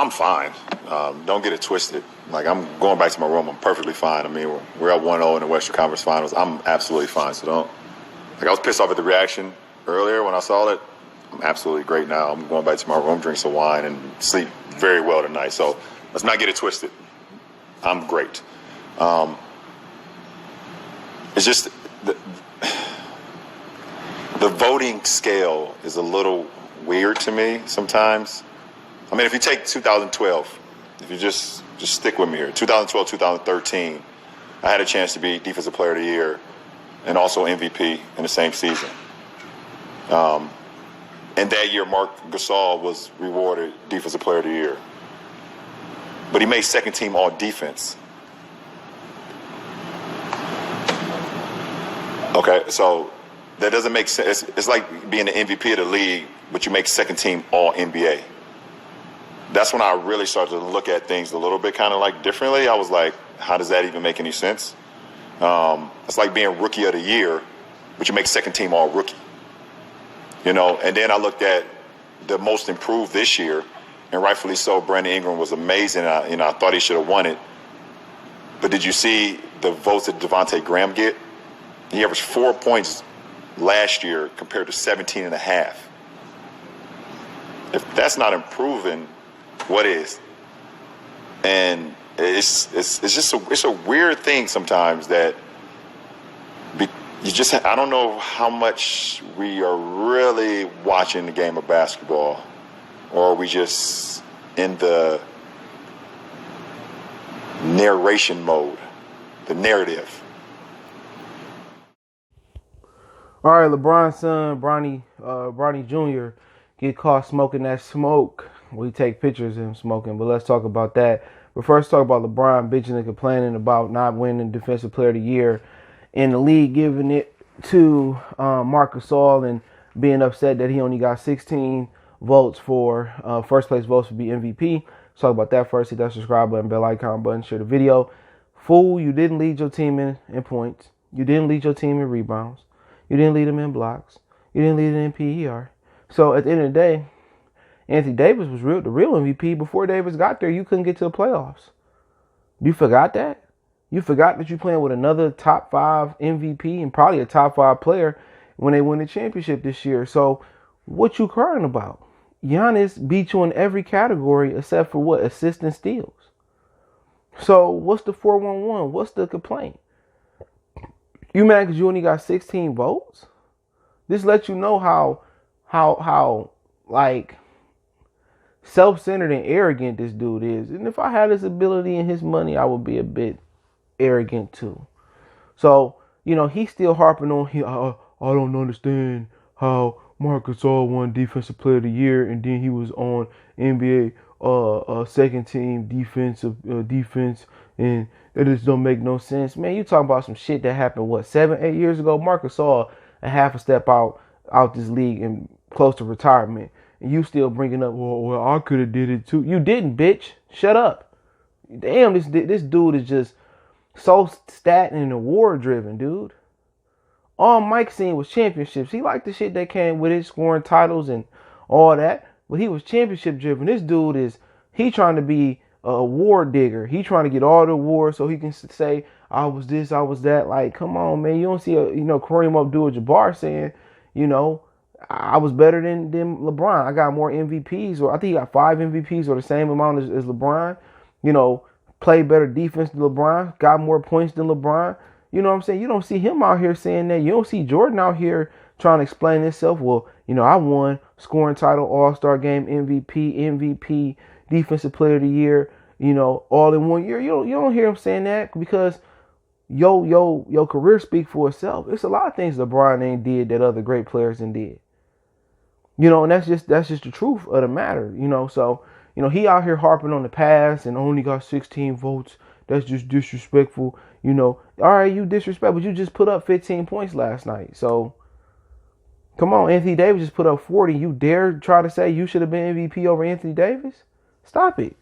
I'm fine. Don't get it twisted. Like, I'm going back to my room. I'm perfectly fine. I mean, we're up 1-0 in the Western Conference Finals. I'm absolutely fine. So don't. Like, I was pissed off at the reaction earlier when I saw it. I'm absolutely great now. I'm going back to my room, drink some wine, and sleep very well tonight. So let's not get it twisted. I'm great. It's just the voting scale is a little weird to me sometimes. I mean, if you take 2012, if you just stick with me here, 2012, 2013, I had a chance to be Defensive Player of the Year and also MVP in the same season. And that year, Marc Gasol was rewarded Defensive Player of the Year. But he made second team all defense. Okay, so that doesn't make sense. It's like being the MVP of the league, but you make second team all NBA. That's when I really started to look at things a little bit kind of like differently. I was like, how does that even make any sense? It's like being rookie of the year, but you make second team all rookie. You know, and then I looked at the most improved this year, and rightfully so, Brandon Ingram was amazing. I thought he should have won it. But did you see the votes that Devontae Graham get? He averaged 4 points last year compared to 17 and a half. If that's not improving, what is? And it's just a weird thing sometimes that I don't know how much we are really watching the game of basketball, or are we just in the narration mode, the narrative. All right, LeBron's son, Bronny Jr., get caught smoking that smoke. We take pictures of him smoking, but let's talk about that. But first, talk about LeBron bitching and complaining about not winning Defensive Player of the Year in the league, giving it to Marc Gasol and being upset that he only got 16 votes for first place votes to be MVP. Let's talk about that first. Hit that subscribe button, bell icon button, share the video. Fool, you didn't lead your team in points. You didn't lead your team in rebounds. You didn't lead them in blocks. You didn't lead them in PER. So at the end of the day, Anthony Davis was the real MVP. Before Davis got there, you couldn't get to the playoffs. You forgot that? You forgot that you're playing with another top 5 MVP and probably a top 5 player when they win the championship this year. So what you crying about? Giannis beat you in every category except for what? Assists and steals. So what's the 411? What's the complaint? You mad because you only got 16 votes? This lets you know how like self-centered and arrogant this dude is. And if I had his ability and his money, I would be a bit arrogant too. So, he's still harping on I don't understand how Marc Gasol won Defensive Player of the Year and then he was on NBA second team defense and that just don't make no sense. Man, you talking about some shit that happened 7-8 years ago? Marc Gasol a half a step out this league and close to retirement. And you still bringing up, well, I could have did it too. You didn't, bitch. Shut up. Damn, this dude is just so stat and award driven, dude. All Mike seen was championships. He liked the shit that came with it, scoring titles and all that. But he was championship driven. This dude he trying to be a award digger. He trying to get all the awards so he can say, I was this, I was that. Like, come on, man. You don't see Kareem Abdul-Jabbar saying, I was better than LeBron. I got more MVPs, or I think he got 5 MVPs or the same amount as LeBron. Played better defense than LeBron, got more points than LeBron. You know what I'm saying? You don't see him out here saying that. You don't see Jordan out here trying to explain himself. Well, I won scoring title, All-Star game, MVP, Defensive Player of the Year, all in 1 year. You don't hear him saying that because your career speak for itself. It's a lot of things LeBron ain't did that other great players ain't did. And that's just the truth of the matter, So, he out here harping on the past and only got 16 votes. That's just disrespectful. All right, you disrespect, but you just put up 15 points last night. So, come on, Anthony Davis just put up 40. You dare try to say you should have been MVP over Anthony Davis? Stop it.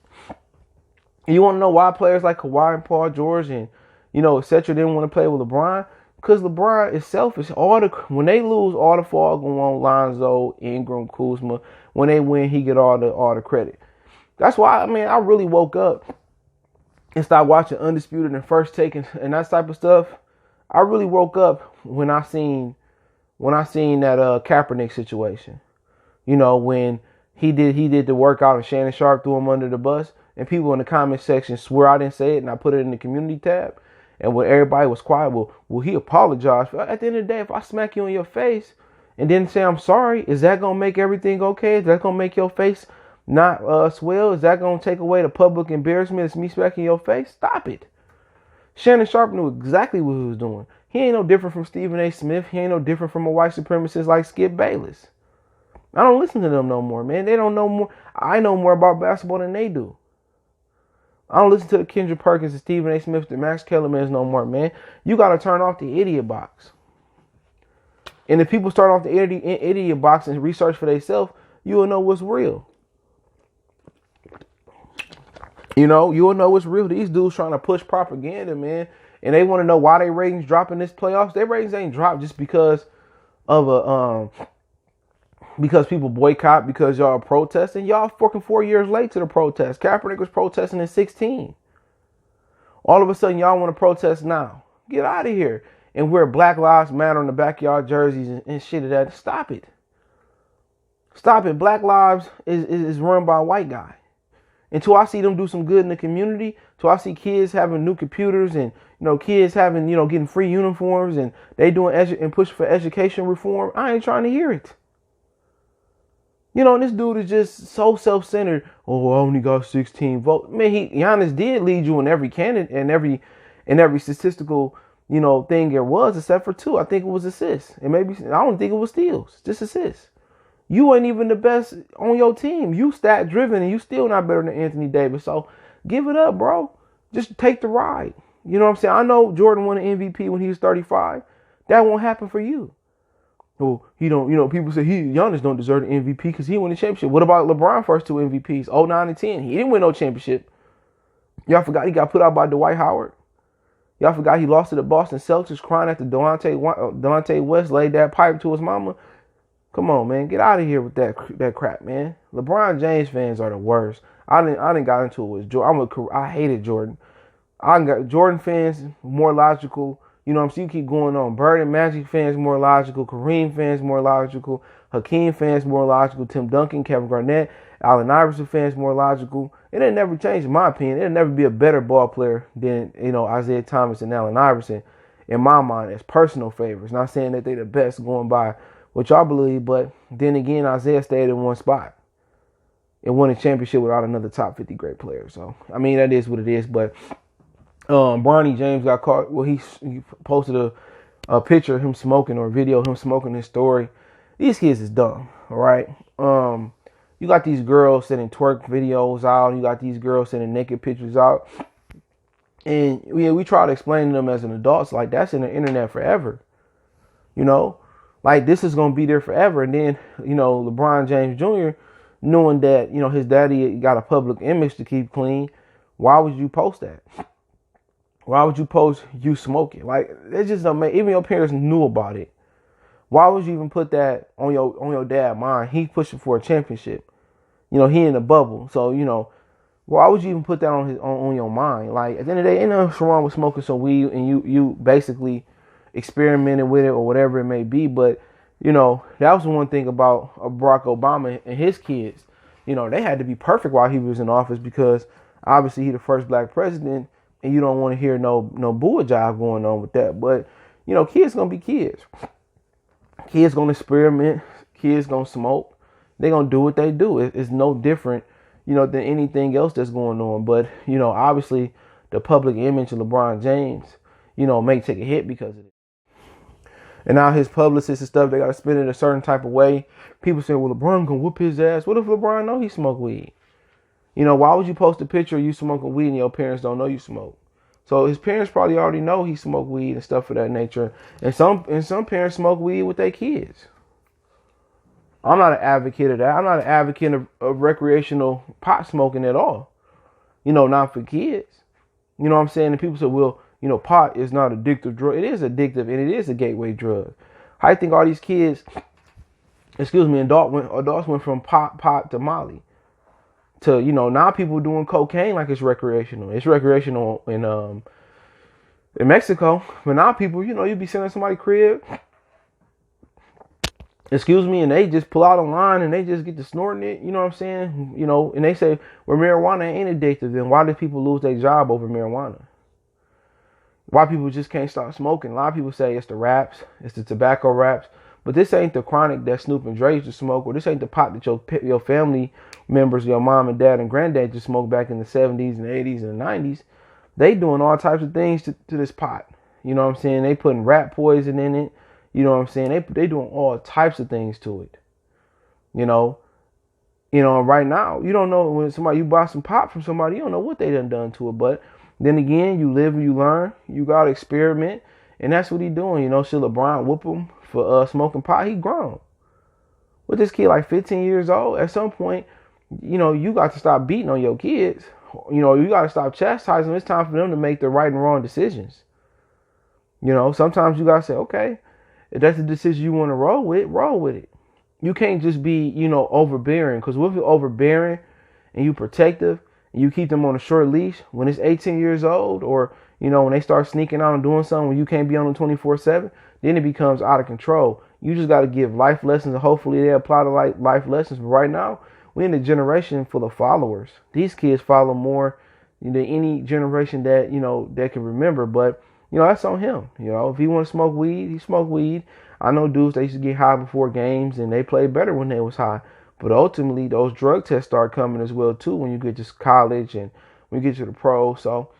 You want to know why players like Kawhi and Paul George and, etc. didn't want to play with LeBron? Because LeBron is selfish. When they lose, all the fall going on Lonzo, Ingram, Kuzma. When they win, he get all the credit. That's why, I mean, I really woke up and started watching Undisputed and First Take and that type of stuff. I really woke up when I seen that Kaepernick situation. You know, when he did the workout and Shannon Sharp threw him under the bus, and people in the comment section swear I didn't say it, and I put it in the community tab. And when everybody was quiet, well, he apologized. At the end of the day, if I smack you in your face and then say I'm sorry, is that gonna make everything okay? Is that gonna make your face not swell? Is that gonna take away the public embarrassment? It's me smacking your face? Stop it. Shannon Sharp knew exactly what he was doing. He ain't no different from Stephen A. Smith. He ain't no different from a white supremacist like Skip Bayless. I don't listen to them no more, man. They don't know more. I know more about basketball than they do. I don't listen to the Kendra Perkins and Stephen A. Smith and Max Kellermans no more, man. You got to turn off the idiot box. And if people start off the idiot box and research for themselves, you will know what's real. You will know what's real. These dudes trying to push propaganda, man. And they want to know why their ratings dropping this playoffs. Their ratings ain't dropped just because of because people boycott, because y'all are protesting. Y'all fucking 4 years late to the protest. Kaepernick was protesting in 2016. All of a sudden, y'all want to protest now. Get out of here. And wear Black Lives Matter on the backyard jerseys and shit of that. Stop it. Stop it. Black Lives is run by a white guy. Until I see them do some good in the community, till I see kids having new computers and, kids having, getting free uniforms and they doing and pushing for education reform, I ain't trying to hear it. And this dude is just so self-centered. Oh, I only got 16 votes. Man, Giannis did lead you in every candidate and every statistical, thing there was, except for 2. I think it was assists. And maybe I don't think it was steals, just assists. You ain't even the best on your team. You stat driven and you still not better than Anthony Davis. So give it up, bro. Just take the ride. You know what I'm saying? I know Jordan won an MVP when he was 35. That won't happen for you. Well, he don't, people say Giannis don't deserve the MVP because he won the championship. What about LeBron first 2 MVPs, 09 and 10? He didn't win no championship. Y'all forgot he got put out by Dwight Howard. Y'all forgot he lost to the Boston Celtics crying after Delonte West laid that pipe to his mama. Come on, man. Get out of here with that crap, man. LeBron James fans are the worst. I didn't got into it with Jordan. I hated Jordan. I got Jordan fans more logical. You know what I'm saying? You keep going on. Bird and Magic fans more logical. Kareem fans more logical. Hakeem fans more logical. Tim Duncan, Kevin Garnett, Allen Iverson fans more logical. It'll never change, in my opinion. It'll never be a better ball player than, Isaiah Thomas and Allen Iverson, in my mind, as personal favorites. Not saying that they're the best going by what y'all believe, but then again, Isaiah stayed in one spot and won a championship without another top 50 great player. So, I mean, that is what it is, but Bronny James got caught. Well, he posted a picture of him smoking or a video of him smoking his story. These kids is dumb, all right? You got these girls sending twerk videos out. You got these girls sending naked pictures out. And we try to explain to them as an adult, like, that's in the internet forever. Like, this is going to be there forever. And then, LeBron James Jr., knowing that, his daddy got a public image to keep clean, why would you post that? Why would you post you smoking? Like, it just don't make, even your parents knew about it. Why would you even put that on your dad's mind? He pushing for a championship. He in the bubble. So, why would you even put that on your mind? Like, at the end of the day, ain't nothing wrong with smoking some weed and you basically experimenting with it or whatever it may be. But, that was the one thing about Barack Obama and his kids. They had to be perfect while he was in office because obviously he the first black president. And you don't want to hear no bull jive going on with that. But, kids going to be kids. Kids going to experiment. Kids going to smoke. They're going to do what they do. It's no different, than anything else that's going on. But, obviously the public image of LeBron James, may take a hit because of it. And now his publicists and stuff, they got to spin it a certain type of way. People say, well, LeBron going to whoop his ass. What if LeBron know he smoke weed? Why would you post a picture of you smoking weed and your parents don't know you smoke? So his parents probably already know he smoked weed and stuff of that nature. And some parents smoke weed with their kids. I'm not an advocate of that. I'm not an advocate of recreational pot smoking at all. Not for kids. You know what I'm saying? And people say, well, pot is not an addictive drug. It is addictive and it is a gateway drug. I think all these kids, adults went from pot to Molly. to, you know, now people doing cocaine like it's recreational. It's recreational in Mexico, but now people, you know, you be sitting in somebody's crib, excuse me, and they just pull out a line and they just get to snorting it. You know what I'm saying? You know, and they say, well, marijuana ain't addictive. Then why do people lose their job over marijuana? Why people just can't stop smoking? A lot of people say it's the wraps, it's the tobacco wraps, but this ain't the chronic that Snoop and Dre used to smoke, or this ain't the pot that your family members, your mom and dad and granddad just smoked back in the 70s and 80s and 90s. They doing all types of things to this pot. You know what I'm saying? They putting rat poison in it. You know what I'm saying? They doing all types of things to it. You know, right now, you don't know when you buy some pot from somebody, you don't know what they done to it. But then again, you live and you learn. You gotta experiment, and that's what he doing. You know, should LeBron whoop him for smoking pot? He grown. With this kid like 15 years old, at some point, you know, you got to stop beating on your kids. You know, you got to stop chastising them. It's time for them to make the right and wrong decisions. You know, sometimes you got to say, okay, if that's the decision you want to roll with it. You can't just be, you know, overbearing. Because if you're overbearing and you protective and you keep them on a short leash, when it's 18 years old, or, you know, when they start sneaking out and doing something when you can't be on them 24/7, then it becomes out of control. You just got to give life lessons, and hopefully they apply the life lessons. But right now, we're in a generation full of followers. These kids follow more than any generation that, you know, that can remember. But, you know, that's on him. You know, if he want to smoke weed, he smoke weed. I know dudes, they used to get high before games, and they played better when they was high. But ultimately, those drug tests start coming as well, too, when you get to college and when you get to the pros. So,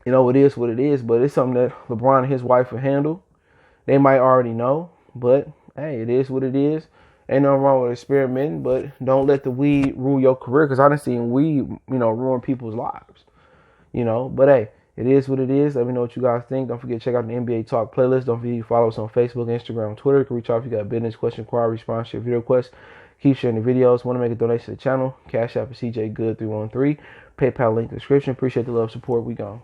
you know, it is what it is. But it's something that LeBron and his wife will handle. They might already know. But, hey, it is what it is. Ain't nothing wrong with experimenting, but don't let the weed rule your career, because I done seen weed, you know, ruin people's lives. You know, but hey, it is what it is. Let me know what you guys think. Don't forget to check out the NBA Talk playlist. Don't forget to follow us on Facebook, Instagram, Twitter. You can reach out if you got a business question, inquiry, response to your video request. Keep sharing the videos. Want to make a donation to the channel? Cash App is CJ Good 313. PayPal link in the description. Appreciate the love, support. We gone.